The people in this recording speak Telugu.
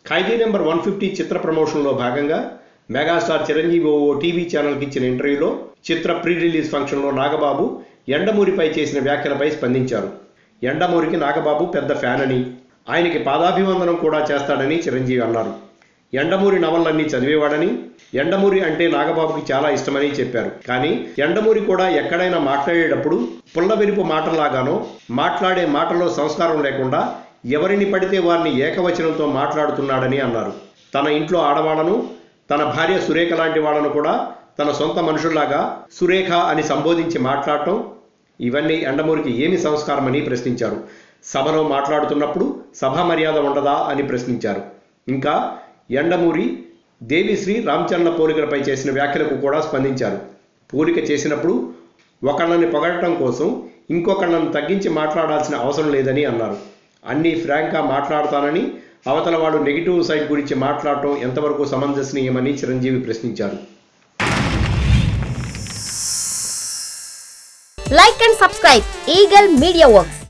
ఖైదీ నెంబర్ 150 చిత్ర ప్రమోషన్లో భాగంగా మెగాస్టార్ చిరంజీవి ఓ టీవీ ఛానల్కి ఇచ్చిన ఇంటర్వ్యూలో చిత్ర ప్రీ రిలీజ్ ఫంక్షన్లో నాగబాబు యండమూరిపై చేసిన వ్యాఖ్యలపై స్పందించారు. యండమూరికి నాగబాబు పెద్ద ఫ్యాన్ అని, ఆయనకి పాదాభివందనం కూడా చేస్తాడని చిరంజీవి అన్నారు. యండమూరి నవలన్నీ చదివేవాడని, యండమూరి అంటే నాగబాబుకి చాలా ఇష్టమని చెప్పారు. కానీ యండమూరి కూడా ఎక్కడైనా మాట్లాడేటప్పుడు పుల్లవెలుపు మాటలాగానో, మాట్లాడే మాటల్లో సంస్కారం లేకుండా ఎవరిని పడితే వారిని ఏకవచనంతో మాట్లాడుతున్నాడని అన్నారు. తన ఇంట్లో ఆడవాళ్లను, తన భార్య సురేఖ లాంటి వాళ్ళను కూడా తన సొంత మనుషుల్లాగా సురేఖ అని సంబోధించి మాట్లాడటం, ఇవన్నీ యండమూరికి ఏమి సంస్కారమని ప్రశ్నించారు. సభలో మాట్లాడుతున్నప్పుడు సభా మర్యాద ఉండదా అని ప్రశ్నించారు. ఇంకా యండమూరి దేవిశ్రీ రామచంద్ర పోలికలపై చేసిన వ్యాఖ్యలకు కూడా స్పందించారు. పోలిక చేసినప్పుడు ఒకళ్ళని పొగడటం కోసం ఇంకొకళ్ళని తగ్గించి మాట్లాడాల్సిన అవసరం లేదని అన్నారు. అన్నీ ఫ్రాంక్గా మాట్లాడతానని అవతల వాడు నెగిటివ్ సైడ్ గురించి మాట్లాడటం ఎంతవరకు సమంజసనీయమని చిరంజీవి ప్రశ్నించారు. Like and subscribe Eagle Media Works.